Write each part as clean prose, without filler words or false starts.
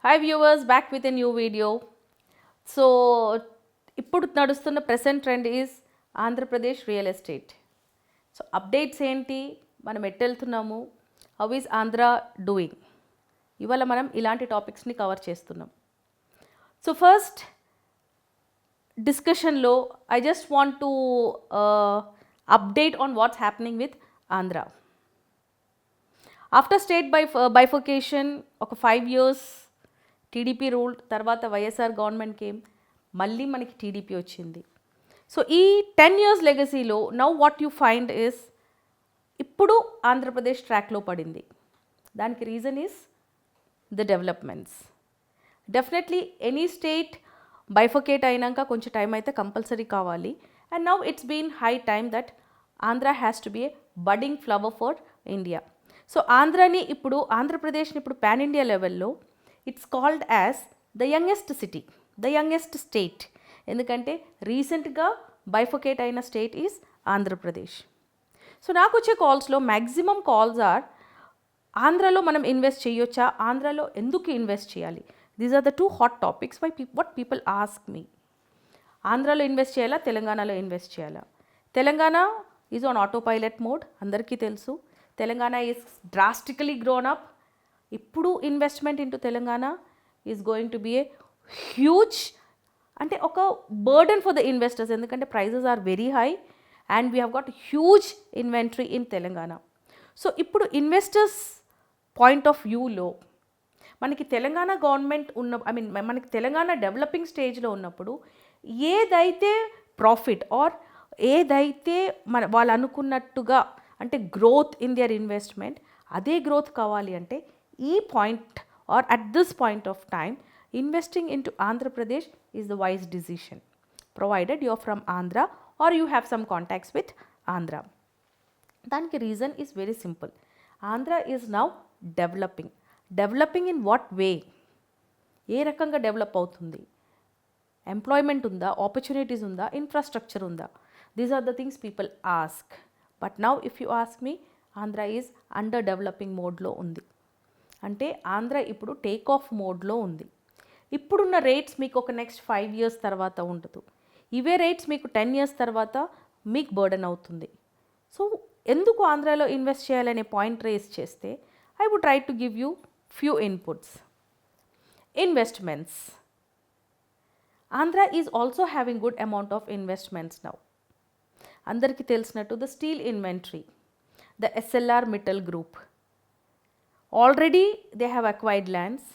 Hi viewers, back with a new video. So, ఇప్పుడు నడుస్తున్న present trend is Andhra Pradesh real estate. So updates ఏంటి, మనం ఎట్టెళ్తున్నాము, how is Andhra doing, ఇవాళ మనం ఇలాంటి టాపిక్స్ని కవర్ చేస్తున్నాం. సో ఫస్ట్ డిస్కషన్లో I just want to update on what's happening with Andhra. After state bifurcation ఒక 5 years టీడీపీ రూల్, తర్వాత వైఎస్ఆర్ గవర్నమెంట్ కేమ్, మళ్ళీ మనకి టీడీపీ వచ్చింది. సో ఈ 10 years లెగసీలో now what you find is ఇప్పుడు ఆంధ్రప్రదేశ్ ట్రాక్లో పడింది. దానికి reason is the developments. Definitely any state bifurcate అయినాక కొంచెం టైం అయితే కంపల్సరీ కావాలి. And now it's been high time that Andhra has to be a budding flower for India. So ఆంధ్రప్రదేశ్ని ఇప్పుడు పాన్ ఇండియా లెవెల్లో it's called as the youngest city, the youngest state. ఎందుకంటే రీసెంట్గా bifurcate అయిన స్టేట్ ఈజ్ ఆంధ్రప్రదేశ్. సో నాకు వచ్చే కాల్స్లో maximum calls are ఆంధ్రాలో మనం ఇన్వెస్ట్ చేయొచ్చా, ఆంధ్రాలో ఎందుకు ఇన్వెస్ట్ చేయాలి. These are the 2 hot topics why what people ask me. ఆంధ్రాలో ఇన్వెస్ట్ చేయాలా, తెలంగాణలో ఇన్వెస్ట్ చేయాలా. Telangana is on auto pilot mode, అందరికీ తెలుసు. Telangana is drastically grown up. ఇప్పుడు investment into Telangana is going to be a huge, అంటే ఒక బర్డన్ ఫర్ ద ఇన్వెస్టర్స్, ఎందుకంటే prices are very high and we have got huge inventory in Telangana. So ఇప్పుడు investors point of వ్యూలో మనకి Telangana government మనకి Telangana developing స్టేజ్లో ఉన్నప్పుడు ఏదైతే ప్రాఫిట్ ఆర్ ఏదైతే వాళ్ళు అనుకున్నట్టుగా అంటే గ్రోత్ ఇన్ దియర్ ఇన్వెస్ట్మెంట్, అదే గ్రోత్ కావాలి అంటే ఈ point are at this point of time investing in to Andhra Pradesh is the wise decision, provided you are from Andhra are you have some contacts with Andhra. దానికి reason is very simple. Andhra is now developing. Developing in what way, ఏ రకంగా develop అవుతుంది, employment ఉందా, opportunities ఉందా, infrastructure ఉందా, these are the things people ask. But now if you ask me, Andhra is under developing మోడ్లో ఉంది. అంటే ఆంధ్ర ఇప్పుడు టేక్ ఆఫ్ మోడ్లో ఉంది. ఇప్పుడున్న రేట్స్ మీకు ఒక నెక్స్ట్ 5 years తర్వాత ఉండదు. ఇవే రేట్స్ మీకు 10 years తర్వాత మీకు బర్డన్ అవుతుంది. సో ఎందుకు ఆంధ్రాలో ఇన్వెస్ట్ చేయాలనే పాయింట్ రేస్ చేస్తే I would try to give you few inputs. Investments. Andhra is also having good amount of investments now. అందరికీ తెలిసినట్టు the steel inventory, the SLR Mittal Group. Already they have acquired lands.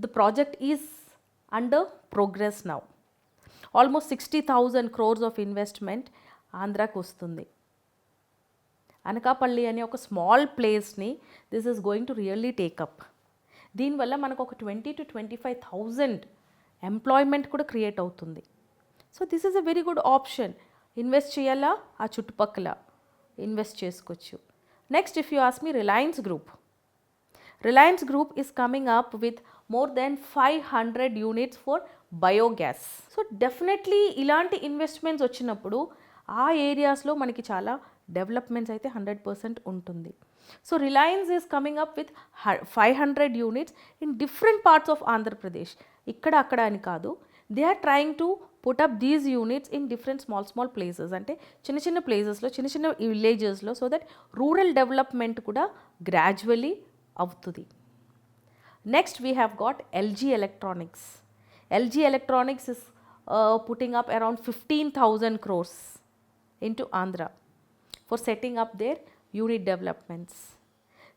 The project is under progress now. Almost 60,000 crores of investment ఆంధ్రాకు వస్తుంది. అనకాపల్లి అనే ఒక small ప్లేస్ని this is going to really take up. దీనివల్ల మనకు ఒక 20,000 to 25,000 ఎంప్లాయ్మెంట్ కూడా create అవుతుంది. So this is a very good option. Invest చేయాలా, ఆ చుట్టుపక్కల ఇన్వెస్ట్ చేసుకోవచ్చు. Next, if you ask me, Reliance Group. Reliance Group is coming up with more than 500 units for biogas. So definitely ఇలాంటి investments వచ్చినప్పుడు ఆ ఏరియాస్లో మనకి చాలా డెవలప్మెంట్స్ అయితే 100% ఉంటుంది. So Reliance is coming up with 500 units in different parts of Andhra Pradesh. ఇక్కడ అక్కడ అని కాదు, they are trying to put up these units in different small places, అంటే చిన్న చిన్న ప్లేసెస్లో, చిన్న చిన్న విలేజెస్లో, సో దట్ రూరల్ డెవలప్మెంట్ కూడా గ్రాడ్యువల్లీ అవుతుంది. Next we have got LG Electronics. LG Electronics is putting up around 15,000 crores into Andhra for setting up their unit developments.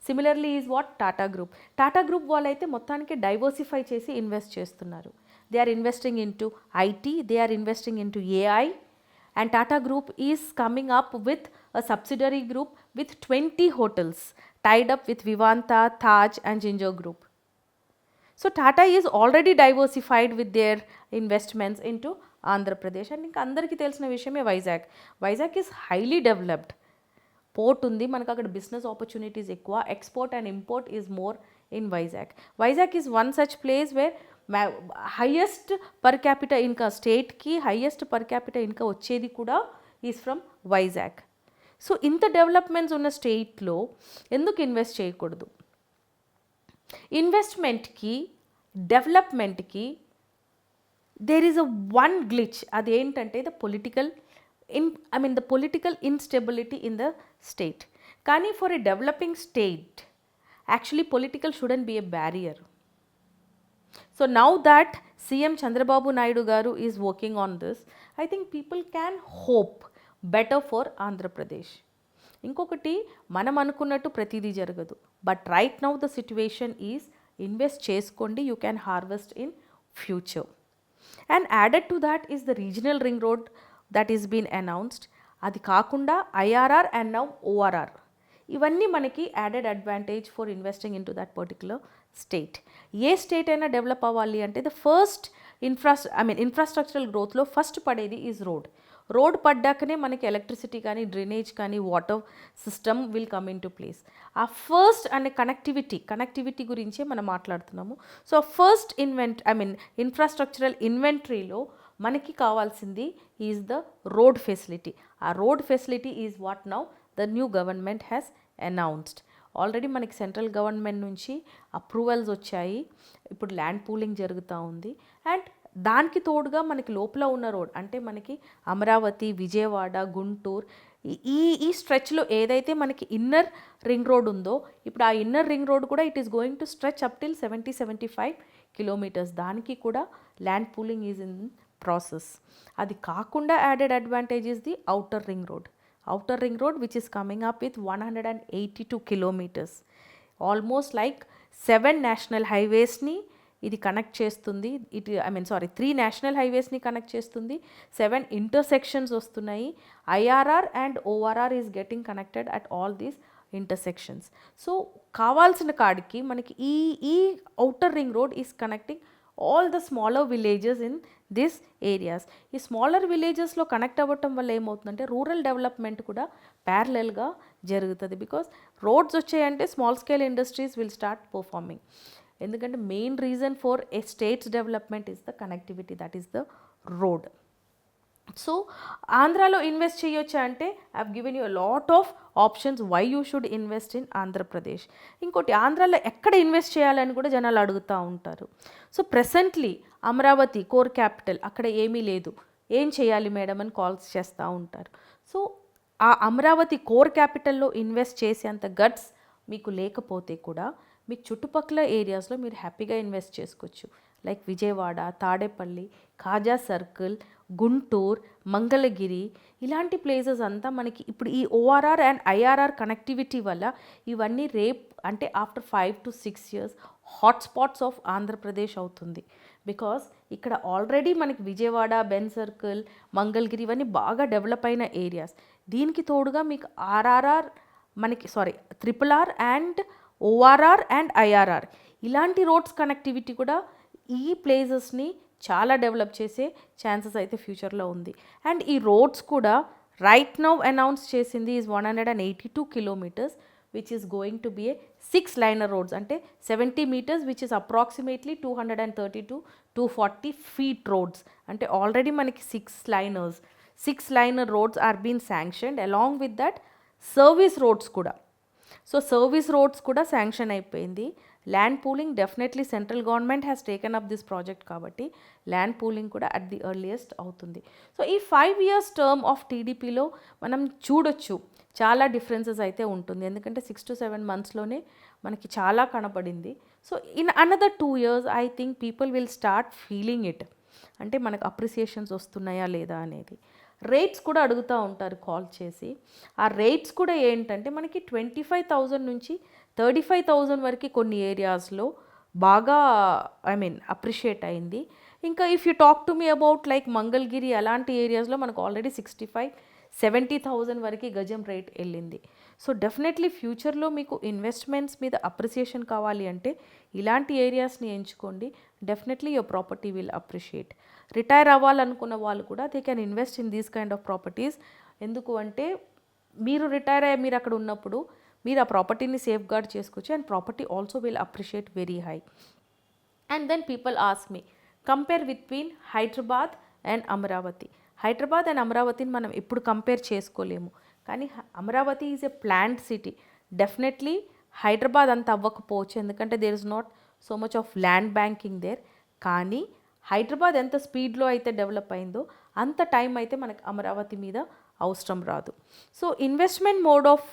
Similarly is what Tata group. Tata group వాళ్ళైతే మొత్తానికి diversify చేసి invest చేస్తున్నారు. They are investing in to IT, they are investing in to AI, and Tata group is coming up with a subsidiary group with 20 hotels tied up with Vivanta, Taj and Ginger Group. So Tata is already diversified with their investments into Andhra Pradesh. And ఇంకా అందరికీ తెలిసిన విషయమే Vizag. Vizag is highly developed. Port ఉంది, మనకు అక్కడ business opportunities ఎక్కువ. Export and import is more in Vizag. Vizag is one such place where highest per capital ఇంకా స్టేట్కి హైయెస్ట్ పర్ క్యాపిటల్ ఇంకా వచ్చేది కూడా ఈజ్ ఫ్రమ్ వైజాగ్. సో ఇంత డెవలప్మెంట్స్ ఉన్న స్టేట్లో ఎందుకు ఇన్వెస్ట్ చేయకూడదు? ఇన్వెస్ట్మెంట్కి, డెవలప్మెంట్కి there is a one glitch. అదేంటంటే the political the political instability in the state. కానీ for a developing state actually political shouldn't be a barrier. So now that CM Chandrababu Naidu garu is working on this, I think people can hope better for Andhra Pradesh. ఇంకొకటి, మనం అనుకున్నట్టు ప్రతిదీ జరగదు. But right now the situation is invest చేసుకోండి, you can harvest in future. And added to that is the regional ring road that is been announced. అది కాకుండా IRR and now ORR, ఇవన్నీ మనకి added advantage for investing in to that particular state. ఏ state అయినా develop అవ్వాలి అంటే the first infrastructural గ్రోత్లో first పడేది ఈజ్ రోడ్. రోడ్ పడ్డాకనే మనకి ఎలక్ట్రిసిటీ కానీ, డ్రైనేజ్ కానీ, water system will come in to place. ఆ ఫస్ట్ అనే కనెక్టివిటీ గురించే మనం మాట్లాడుతున్నాము. సో ఫస్ట్ ఇన్ఫ్రాస్ట్రక్చరల్ ఇన్వెంటరీలో మనకి కావాల్సింది ఈజ్ ద రోడ్ ఫెసిలిటీ. ఆ road facility is what now the new government has announced. Already మనకి సెంట్రల్ గవర్నమెంట్ నుంచి అప్రూవల్స్ వచ్చాయి. ఇప్పుడు ల్యాండ్ పూలింగ్ జరుగుతూ ఉంది. అండ్ దానికి తోడుగా మనకి లోపల ఉన్న రోడ్ అంటే మనకి అమరావతి, విజయవాడ, గుంటూరు, ఈ స్ట్రెచ్లో ఏదైతే మనకి ఇన్నర్ రింగ్ రోడ్ ఉందో, ఇప్పుడు ఆ ఇన్నర్ రింగ్ రోడ్ కూడా it is going to stretch up till 70-75 kilometres. దానికి కూడా land pooling is in process. అది కాకుండా added advantage is the outer ring road. Outer ring road which is coming up with 182 kilometers, almost like 7 national highways ni ఇది connect చేస్తుంది. 3 national హైవేస్ని connect చేస్తుంది. 7 intersections వస్తున్నాయి. IRR and ORR is getting connected at all these intersections. So కావాల్సిన కాడికి మనకి ఈ outer ring road is connecting all the smaller villages in this areas. ఈ smaller విలేజెస్లో కనెక్ట్ అవ్వటం వల్ల ఏమవుతుందంటే రూరల్ డెవలప్మెంట్ కూడా ప్యారలల్గా జరుగుతుంది. బికాస్ రోడ్స్ వచ్చాయంటే small scale industries will start performing. ఎందుకంటే main reason for a states development is the connectivity, that is the road. So ఆంధ్రాలో ఇన్వెస్ట్ చేయొచ్చా అంటే I have given you a lot of options why you should invest in Andhra Pradesh. ఇంకోటి, ఆంధ్రాలో ఎక్కడ invest చేయాలని కూడా జనాలు అడుగుతూ ఉంటారు. So presently Amaravati core capital, అక్కడ ఏమీ లేదు, ఏం చేయాలి మేడం అని కాల్స్ చేస్తూ ఉంటారు. సో ఆ అమరావతి కోర్ క్యాపిటల్లో ఇన్వెస్ట్ చేసేంత గట్స్ మీకు లేకపోతే కూడా మీకు చుట్టుపక్కల ఏరియాస్లో మీరు హ్యాపీగా ఇన్వెస్ట్ చేసుకోవచ్చు. లైక్ విజయవాడ, తాడేపల్లి, కాజా సర్కిల్, గుంటూరు, మంగళగిరి, ఇలాంటి ప్లేసెస్ అంతా మనకి ఇప్పుడు ఈ ORR అండ్ IRR కనెక్టివిటీ వల్ల ఇవన్నీ అంటే after 5 to 6 years hotspots of Andhra Pradesh అవుతుంది. బికాస్ ఇక్కడ ఆల్రెడీ మనకి విజయవాడ, బెన్ సర్కిల్, మంగళగిరి ఇవన్నీ బాగా డెవలప్ అయిన ఏరియాస్. దీనికి తోడుగా మీకు RRR and ORR and IRR ఇలాంటి రోడ్స్ కనెక్టివిటీ కూడా ఈ ప్లేసెస్ని చాలా డెవలప్ చేసే ఛాన్సెస్ అయితే ఫ్యూచర్లో ఉంది. అండ్ ఈ రోడ్స్ కూడా రైట్ నౌ అనౌన్స్ చేసింది is 182 kilometers which is going to be a 6-liner roads, అంటే 70 meters which is approximately 230 to 240 feet roads. అంటే ఆల్రెడీ మనకి 6-liner roads are being sanctioned. along with that service roads కూడా. So service roads కూడా sanction అయిపోయింది. Land pooling definitely central government has taken up this project కాబట్టి land pooling కూడా at the earliest అవుతుంది. So ఈ 5 years term of టీడీపీలో మనం చూడొచ్చు చాలా డిఫరెన్సెస్ అయితే ఉంటుంది. ఎందుకంటే 6 to 7 monthsలోనే మనకి చాలా కనపడింది. So in another 2 years I think people will start feeling it. అంటే మనకు అప్రిసియేషన్స్ వస్తున్నాయా లేదా అనేది. రేట్స్ కూడా అడుగుతూ ఉంటారు కాల్ చేసి. ఆ రేట్స్ కూడా ఏంటంటే మనకి 25,000 నుంచి 35,000 వరకు కొన్ని ఏరియాస్లో బాగా అప్రిషియేట్ అయింది. ఇంకా if you talk to me about like Mangalagiri అలాంటి ఏరియాస్లో మనకు ఆల్రెడీ 65,000-70,000 వరకు గజం రేట్ వెళ్ళింది. సో డెఫినెట్లీ ఫ్యూచర్లో మీకు ఇన్వెస్ట్మెంట్స్ మీద అప్రిసియేషన్ కావాలి అంటే ఇలాంటి ఏరియాస్ని ఎంచుకోండి. Definitely your property will appreciate. Retire అవ్వాలనుకున్న వాళ్ళు కూడా they can invest in these kind of properties. ఎందుకు అంటే మీరు రిటైర్ అయ్యి మీరు అక్కడ ఉన్నప్పుడు మీరు ఆ ప్రాపర్టీని సేఫ్ గార్డ్ చేసుకోవచ్చు. And property also will appreciate very high. And then people ask me compare between Hyderabad and Amaravati. Hyderabad and అమరావతిని మనం ఎప్పుడు కంపేర్ చేసుకోలేము. కానీ Amaravati is a plant city. Definitely Hyderabad అంత అవ్వకపోవచ్చు, ఎందుకంటే there is not so much of land banking there. కానీ హైదరాబాద్ ఎంత స్పీడ్లో అయితే డెవలప్ అయిందో అంత టైం అయితే మనకి అమరావతి మీద అవసరం రాదు. So investment mode of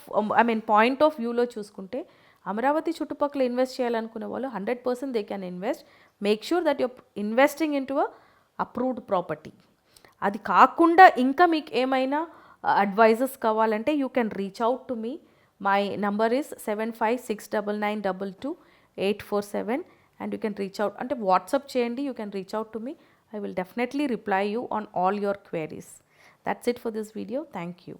point of వ్యూలో చూసుకుంటే అమరావతి చుట్టుపక్కల ఇన్వెస్ట్ చేయాలనుకునే వాళ్ళు 100% they can invest. Make sure that your investing in to a approved property. అది కాకుండా ఇంకా మీకు ఏమైనా అడ్వైజెస్ కావాలంటే you can reach out to me. My number is 7569922847 and you can reach out, అంటే వాట్సాప్ చేయండి. You can reach out to me. I will definitely reply you on all your queries. That's it for this video. Thank you.